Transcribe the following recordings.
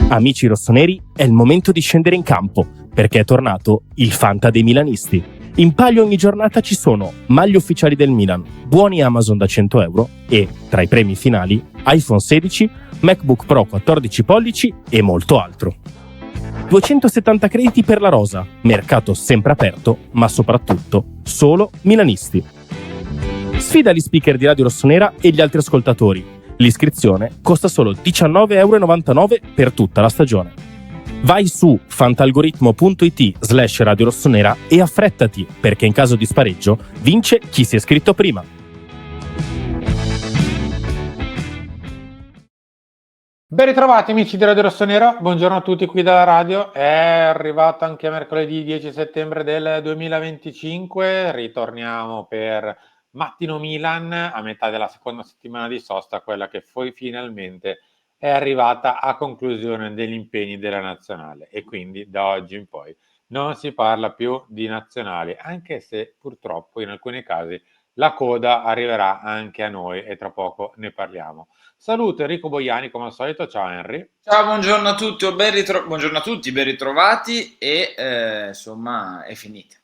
Amici rossoneri, è il momento di scendere in campo, perché è tornato il Fanta dei milanisti. In palio ogni giornata ci sono maglie ufficiali del Milan, buoni Amazon da 100 euro e, tra i premi finali, iPhone 16, MacBook Pro 14 pollici e molto altro. 270 crediti per la rosa, mercato sempre aperto, ma soprattutto solo milanisti. Sfida gli speaker di Radio Rossonera e gli altri ascoltatori. L'iscrizione costa solo 19,99 € per tutta la stagione. Vai su fantalgoritmo.it/Radio Rossonera e affrettati, perché in caso di spareggio vince chi si è iscritto prima. Ben ritrovati amici di Radio Rossonera, buongiorno a tutti qui dalla radio. È arrivato anche mercoledì 10 settembre del 2025, ritorniamo per Mattino Milan a metà della seconda settimana di sosta, quella che poi finalmente è arrivata a conclusione degli impegni della nazionale, e quindi da oggi in poi non si parla più di nazionali, anche se purtroppo in alcuni casi la coda arriverà anche a noi e tra poco ne parliamo. Saluto Enrico Boiani come al solito, ciao Henry. Ciao, buongiorno a tutti, buongiorno a tutti, ben ritrovati e insomma è finita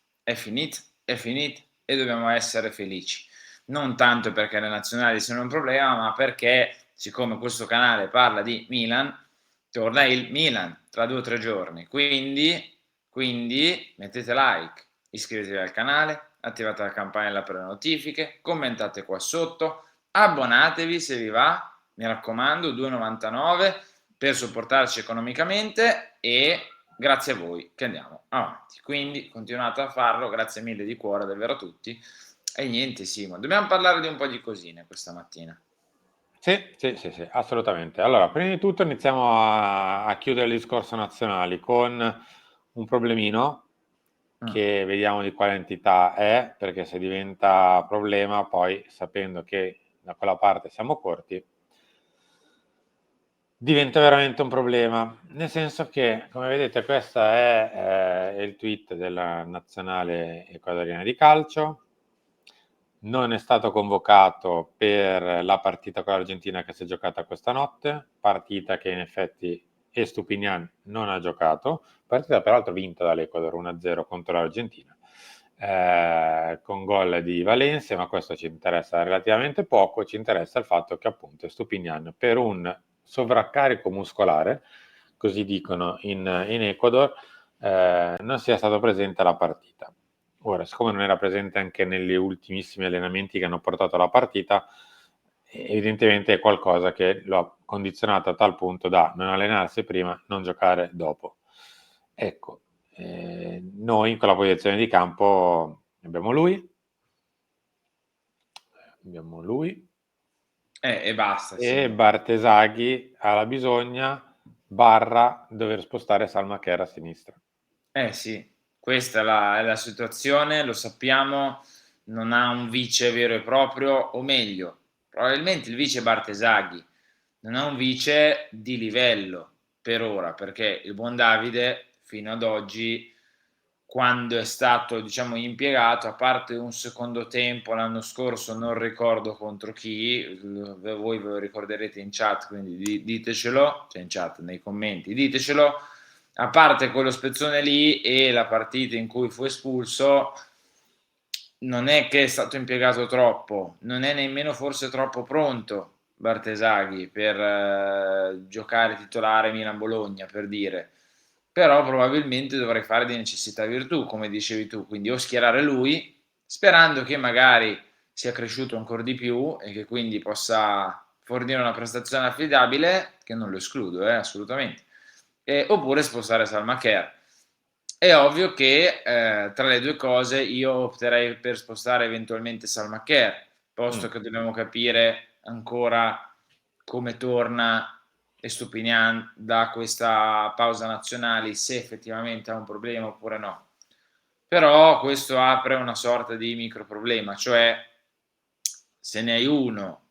e dobbiamo essere felici. Non tanto perché le nazionali siano un problema, ma perché siccome questo canale parla di Milan, torna il Milan tra 2 o 3 giorni, quindi mettete like, iscrivetevi al canale, attivate la campanella per le notifiche, commentate qua sotto, abbonatevi se vi va. Mi raccomando, 2,99 per supportarci economicamente e grazie a voi che andiamo avanti. Quindi continuate a farlo, grazie mille di cuore davvero a tutti. E niente Simo, dobbiamo parlare di un po' di cosine questa mattina. Sì, assolutamente. Allora, prima di tutto iniziamo a chiudere il discorso nazionali con un problemino che vediamo di quale entità è, perché se diventa problema, poi sapendo che da quella parte siamo corti, diventa veramente un problema, nel senso che, come vedete, questo è il tweet della nazionale ecuadoriana di calcio. Non è stato convocato per la partita con l'Argentina che si è giocata questa notte, partita che in effetti Estupiñán non ha giocato, partita peraltro vinta dall'Ecuador 1-0 contro l'Argentina, con gol di Valencia, ma questo ci interessa relativamente poco, ci interessa il fatto che appunto Estupiñán, per un sovraccarico muscolare, così dicono in Ecuador, non sia stato presente alla partita. Ora, siccome non era presente anche negli ultimissimi allenamenti che hanno portato alla partita, evidentemente è qualcosa che lo ha condizionato a tal punto da non allenarsi prima, non giocare dopo. Ecco, noi con la posizione di campo abbiamo lui E basta. E Sì. Bartesaghi alla bisogna dover spostare Salma Kerr a sinistra. Sì, questa è la situazione, lo sappiamo, non ha un vice vero e proprio, o meglio, probabilmente il vice Bartesaghi non ha un vice di livello per ora, perché il buon Davide fino ad oggi, quando è stato diciamo impiegato, a parte un secondo tempo l'anno scorso, non ricordo contro chi, voi ve lo ricorderete in chat, quindi ditecelo, cioè in chat, nei commenti, ditecelo, a parte quello spezzone lì e la partita in cui fu espulso, non è che è stato impiegato troppo, non è nemmeno forse troppo pronto Bartesaghi per giocare titolare Milan-Bologna, per dire, però probabilmente dovrei fare di necessità virtù, come dicevi tu, quindi o schierare lui, sperando che magari sia cresciuto ancora di più e che quindi possa fornire una prestazione affidabile, che non lo escludo, assolutamente, oppure spostare Salma Kerr. È ovvio che tra le due cose io opterei per spostare eventualmente Salma Kerr, posto che dobbiamo capire ancora come torna Estupiñán da questa pausa nazionali, se effettivamente ha un problema oppure no. Però questo apre una sorta di micro problema, cioè se ne hai uno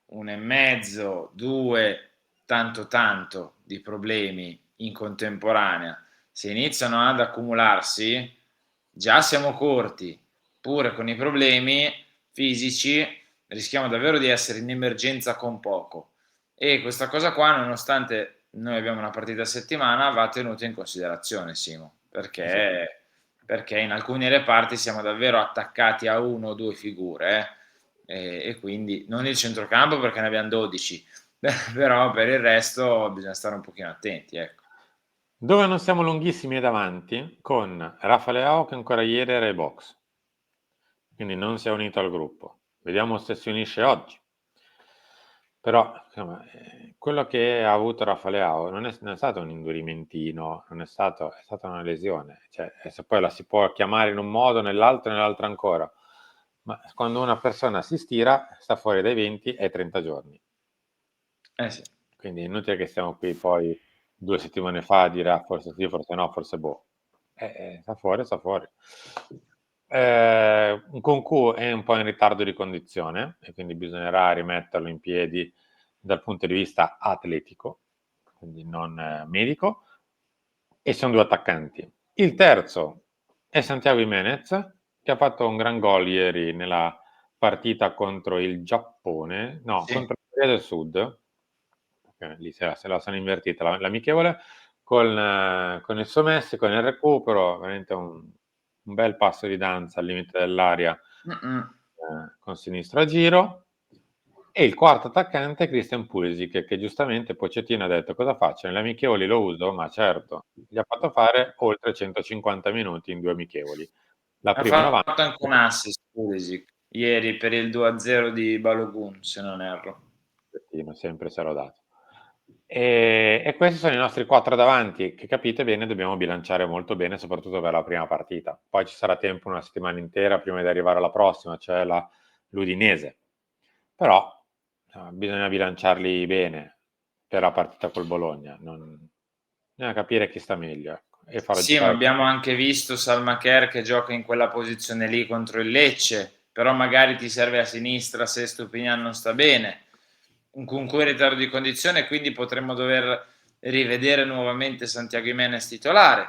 e mezzo, due, tanto di problemi in contemporanea, se iniziano ad accumularsi, già siamo corti, pure con i problemi fisici rischiamo davvero di essere in emergenza con poco. E questa cosa qua, nonostante noi abbiamo una partita a settimana, va tenuto in considerazione, Simo, perché in alcuni reparti siamo davvero attaccati a 1 o 2 figure, e quindi non il centrocampo perché ne abbiamo 12, però per il resto bisogna stare un pochino attenti, ecco. Dove non siamo lunghissimi è davanti, con Rafa Leao che ancora ieri era ai box, quindi non si è unito al gruppo. Vediamo se si unisce oggi. Però insomma, quello che ha avuto Rafa Leao non è stato un indurimentino, è stata una lesione. Cioè, se poi la si può chiamare in un modo, nell'altro e nell'altro ancora. Ma quando una persona si stira, sta fuori dai 20 ai 30 giorni. Sì. Quindi è inutile che stiamo qui poi 2 settimane fa a dire forse sì, forse no, forse boh. Sta fuori, sta fuori. Nkunku è un po' in ritardo di condizione e quindi bisognerà rimetterlo in piedi dal punto di vista atletico, quindi non medico, e sono 2 attaccanti. Il terzo è Santiago Jimenez, che ha fatto un gran gol ieri nella partita contro il Giappone, no, Sì. contro la Corea del Sud, perché lì se la sono invertita l'amichevole, con il suo Messi, con il recupero, veramente un bel passo di danza al limite dell'area con sinistro a giro. E il quarto attaccante è Christian Pulisic, che giustamente Pochettino ha detto cosa faccio? Nelle amichevoli lo uso? Ma certo, gli ha fatto fare oltre 150 minuti in 2 amichevoli. La Ha prima 90. fatto anche un assist Pulisic ieri per il 2-0 di Balogun, se non erro. Sempre se l'ho dato. E questi sono i nostri 4 davanti, che capite bene dobbiamo bilanciare molto bene, soprattutto per la prima partita. Poi ci sarà tempo una settimana intera prima di arrivare alla prossima, cioè l'Udinese. Però bisogna bilanciarli bene per la partita col Bologna. Bisogna capire chi sta meglio, ecco, e farlo Sì, ma giocare. abbiamo anche visto Salma Kerr che gioca in quella posizione lì contro il Lecce, però magari ti serve a sinistra se Stupinian non sta bene. Un Nkunku in ritardo di condizione, quindi potremmo dover rivedere nuovamente Santiago Jimenez titolare,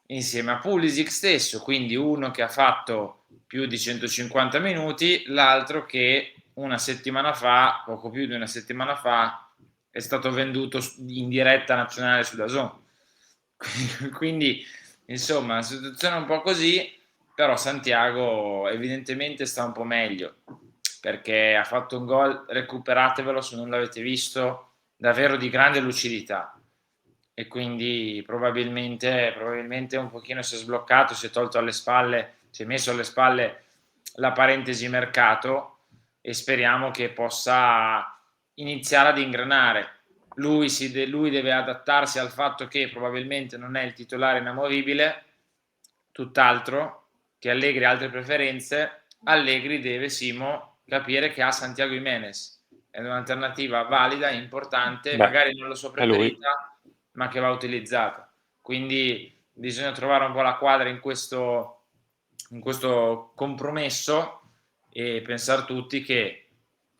insieme a Pulisic stesso, quindi uno che ha fatto più di 150 minuti, l'altro che una settimana fa, poco più di una settimana fa, è stato venduto in diretta nazionale su DAZN. Quindi, insomma, la situazione è un po' così, però Santiago evidentemente sta un po' meglio, perché ha fatto un gol, recuperatevelo se non l'avete visto, davvero di grande lucidità. E quindi probabilmente un pochino si è sbloccato, si è tolto alle spalle, si è messo alle spalle la parentesi mercato e speriamo che possa iniziare ad ingranare. Lui deve adattarsi al fatto che probabilmente non è il titolare inamovibile, tutt'altro che Allegri ha altre preferenze. Allegri deve, Simo, capire che ha Santiago Jimenez, è un'alternativa valida, importante, Beh, magari non la sua è lui. preferita, ma che va utilizzata. Quindi bisogna trovare un po' la quadra in questo compromesso e pensare tutti che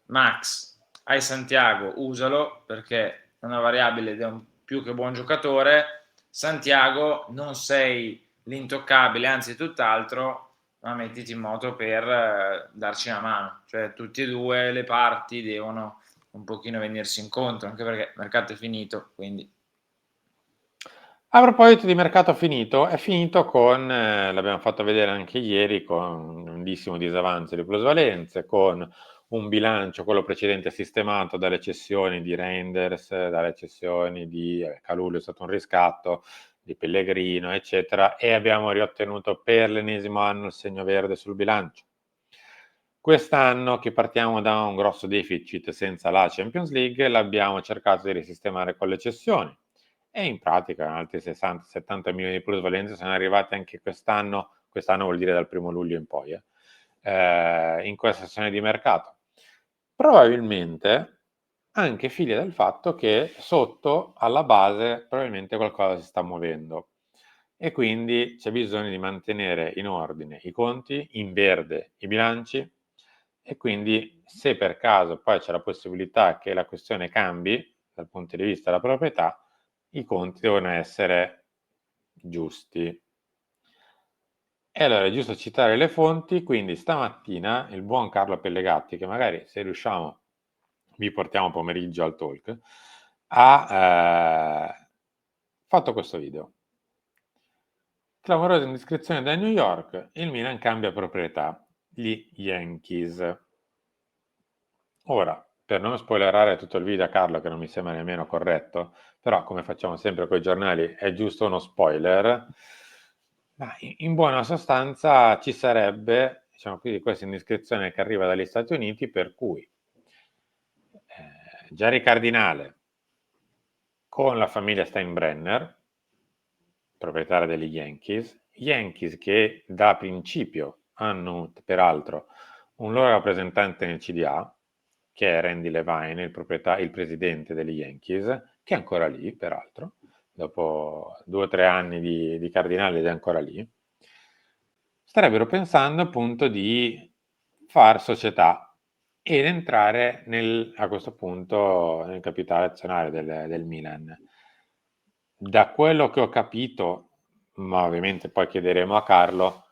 Max, hai Santiago, usalo perché è una variabile ed è un più che buon giocatore. Santiago, non sei l'intoccabile, anzi tutt'altro, ma mettiti in moto per darci una mano. Cioè tutte e due le parti devono un pochino venirsi incontro, anche perché il mercato è finito, quindi... A proposito di mercato finito, è finito con, l'abbiamo fatto vedere anche ieri, con un grandissimo disavanzo di plusvalenze, con un bilancio, quello precedente, sistemato dalle cessioni di Reinders, dalle cessioni di Kalulu, è stato un riscatto, di Pellegrino, eccetera, e abbiamo riottenuto per l'ennesimo anno il segno verde sul bilancio. Quest'anno, che partiamo da un grosso deficit senza la Champions League, l'abbiamo cercato di risistemare con le cessioni e in pratica altri 60-70 milioni di plusvalenze sono arrivati anche quest'anno vuol dire dal 1 luglio in poi, in questa sessione di mercato. Probabilmente anche figlia del fatto che sotto, alla base, probabilmente qualcosa si sta muovendo e quindi c'è bisogno di mantenere in ordine i conti, in verde i bilanci, e quindi se per caso poi c'è la possibilità che la questione cambi dal punto di vista della proprietà, i conti devono essere giusti. E allora è giusto citare le fonti, quindi stamattina il buon Carlo Pellegatti, che magari se riusciamo vi portiamo pomeriggio al talk, ha fatto questo video. Clamorosa indiscrezione da New York, il Milan cambia proprietà, gli Yankees. Ora, per non spoilerare tutto il video a Carlo, che non mi sembra nemmeno corretto, però come facciamo sempre con i giornali è giusto uno spoiler, ma in buona sostanza ci sarebbe, diciamo così, questa indiscrezione che arriva dagli Stati Uniti per cui Jerry Cardinale con la famiglia Steinbrenner, proprietaria degli Yankees che da principio hanno peraltro un loro rappresentante nel CDA, che è Randy Levine, il presidente degli Yankees, che è ancora lì, peraltro, dopo 2 o 3 anni di Cardinale ed è ancora lì, starebbero pensando appunto di far società ed entrare a questo punto nel capitale azionario del Milan. Da quello che ho capito, ma ovviamente poi chiederemo a Carlo,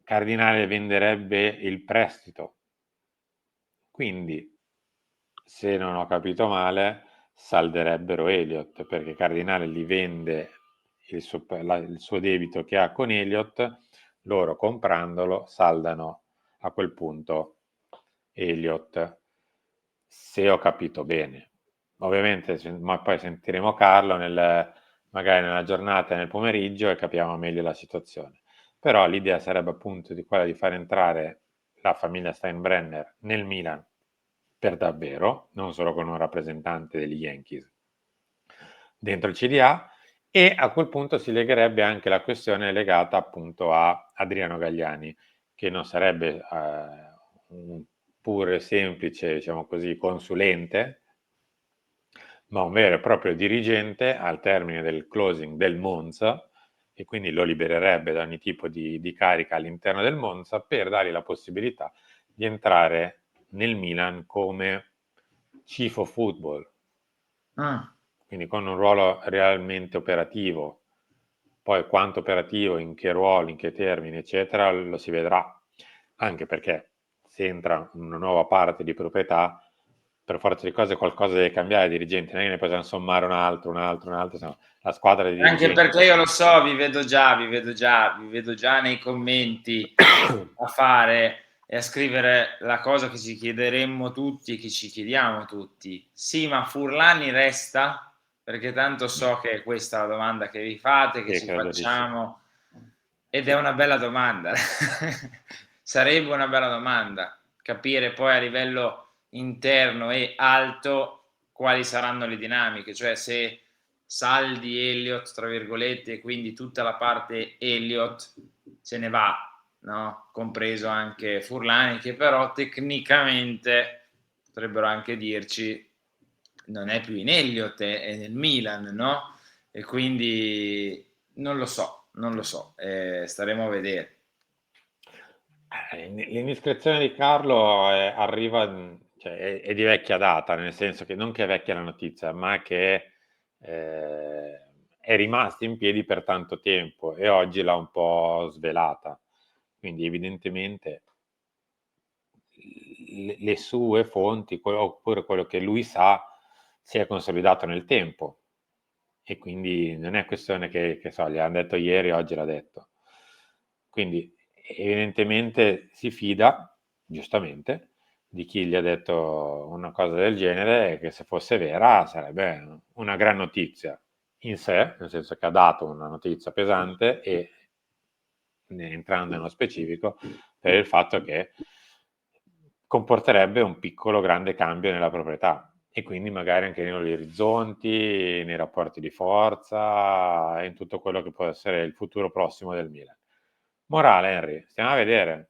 Cardinale venderebbe il prestito. Quindi, se non ho capito male, salderebbero Elliott, perché Cardinale gli vende il suo debito che ha con Elliott, loro comprandolo saldano a quel punto Elliott, se ho capito bene. Ovviamente, ma poi sentiremo Carlo magari nella giornata e nel pomeriggio e capiamo meglio la situazione. Però l'idea sarebbe appunto quella di far entrare la famiglia Steinbrenner nel Milan per davvero, non solo con un rappresentante degli Yankees dentro il CDA, e a quel punto si legherebbe anche la questione legata appunto a Adriano Galliani, che non sarebbe un pure semplice, diciamo così, consulente, ma un vero e proprio dirigente al termine del closing del Monza, e quindi lo libererebbe da ogni tipo di carica all'interno del Monza per dargli la possibilità di entrare nel Milan come chief of football, quindi con un ruolo realmente operativo. Poi quanto operativo, in che ruolo, in che termini, eccetera, lo si vedrà, anche perché se entra una nuova parte di proprietà, per forza di cose qualcosa deve cambiare ai dirigenti, non è che ne possiamo sommare un altro, insomma, la squadra di dirigenti. Anche perché io lo so, vi vedo già nei commenti a fare e a scrivere la cosa che ci chiederemmo tutti e che ci chiediamo tutti. Sì, ma Furlani resta? Perché tanto so che è questa la domanda che vi fate, che ci facciamo, ed è una bella domanda. Sarebbe una bella domanda capire poi a livello interno e alto quali saranno le dinamiche, cioè se saldi Elliott, tra virgolette, e quindi tutta la parte Elliott se ne va, no? Compreso anche Furlani, che però tecnicamente potrebbero anche dirci non è più in Elliott, è nel Milan, no? E quindi non lo so, staremo a vedere. L'indiscrezione di Carlo arriva, cioè, è di vecchia data, nel senso che non che è vecchia la notizia, ma che è rimasta in piedi per tanto tempo e oggi l'ha un po' svelata. Quindi evidentemente le sue fonti, oppure quello che lui sa, si è consolidato nel tempo. E quindi non è questione che so, gli hanno detto ieri, oggi l'ha detto. Quindi evidentemente si fida, giustamente, di chi gli ha detto una cosa del genere e che se fosse vera sarebbe una gran notizia in sé, nel senso che ha dato una notizia pesante e entrando nello specifico per il fatto che comporterebbe un piccolo grande cambio nella proprietà e quindi magari anche negli orizzonti, nei rapporti di forza e in tutto quello che può essere il futuro prossimo del Milan. Morale, Henry, stiamo a vedere.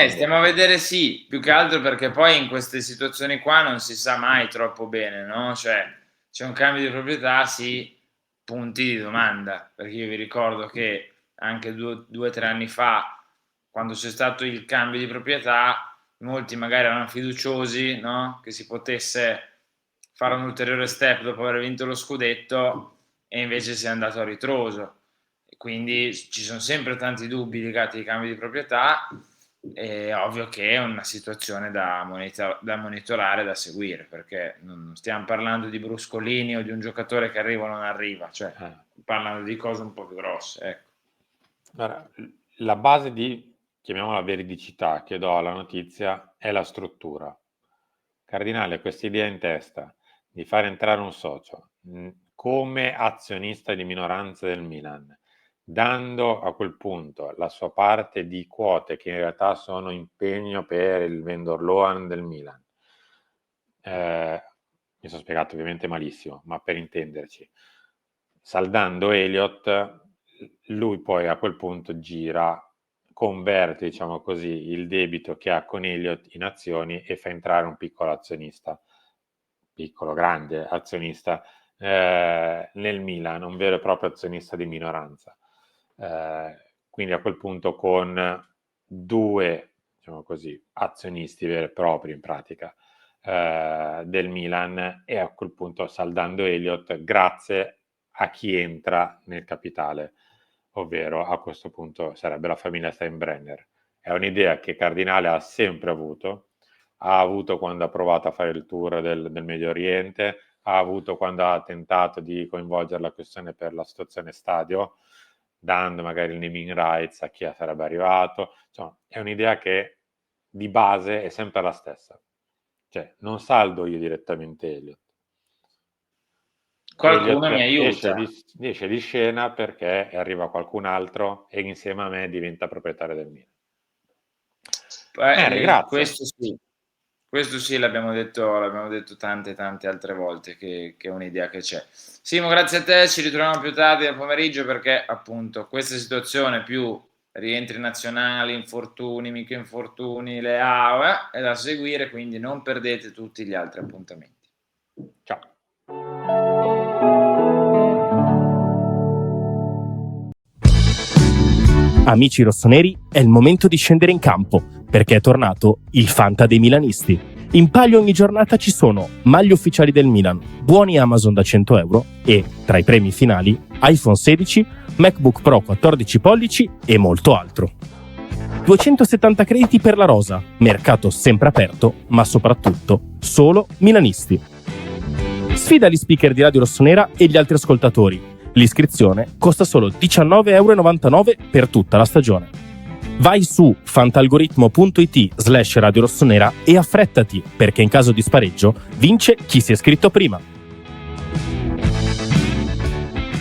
Stiamo a vedere, sì, più che altro perché poi in queste situazioni qua non si sa mai troppo bene, no? Cioè, c'è un cambio di proprietà, sì, punti di domanda, perché io vi ricordo che anche 2 o 3 anni fa, quando c'è stato il cambio di proprietà, molti magari erano fiduciosi, no? Che si potesse fare un ulteriore step dopo aver vinto lo scudetto e invece si è andato a ritroso. E quindi ci sono sempre tanti dubbi legati ai cambi di proprietà. è ovvio che è una situazione da monitorare, da seguire, perché non stiamo parlando di bruscolini o di un giocatore che arriva o non arriva, cioè parlando di cose un po' più grosse. Ecco. Allora, la base di, chiamiamola veridicità, che do alla notizia è la struttura. Cardinale ha questa idea in testa di far entrare un socio come azionista di minoranza del Milan, dando a quel punto la sua parte di quote che in realtà sono impegno per il vendor loan del Milan. Mi sono spiegato ovviamente malissimo, ma per intenderci, saldando Elliott, lui poi a quel punto gira, converte, diciamo così, il debito che ha con Elliott in azioni e fa entrare un piccolo azionista, piccolo, grande azionista nel Milan, un vero e proprio azionista di minoranza. Quindi a quel punto con due, diciamo così, azionisti veri e propri in pratica del Milan, e a quel punto saldando Elliott grazie a chi entra nel capitale, ovvero a questo punto sarebbe la famiglia Steinbrenner. È un'idea che Cardinale ha sempre avuto, ha avuto quando ha provato a fare il tour del Medio Oriente, ha avuto quando ha tentato di coinvolgere la questione per la situazione stadio, dando magari il naming rights a chi sarebbe arrivato. Insomma, è un'idea che di base è sempre la stessa. Cioè, non saldo io direttamente Elliott. Qualcuno mi aiuta. Esce di scena perché arriva qualcun altro e insieme a me diventa proprietario del Milan. Grazie. Questo sì, l'abbiamo detto tante altre volte che è un'idea che c'è. Simo, grazie a te, ci ritroviamo più tardi nel pomeriggio perché appunto questa situazione più rientri nazionali, infortuni, mica infortuni, le AOE è da seguire, quindi non perdete tutti gli altri appuntamenti. Ciao. Amici rossoneri, è il momento di scendere in campo, perché è tornato il Fanta dei milanisti. In palio ogni giornata ci sono maglie ufficiali del Milan, buoni Amazon da 100 euro e, tra i premi finali, iPhone 16, MacBook Pro 14 pollici e molto altro. 270 crediti per la rosa, mercato sempre aperto, ma soprattutto solo milanisti. Sfida gli speaker di Radio Rossonera e gli altri ascoltatori. L'iscrizione costa solo 19,99 € per tutta la stagione. Vai su fantalgoritmo.it/Radio Rossonera e affrettati, perché in caso di spareggio vince chi si è iscritto prima.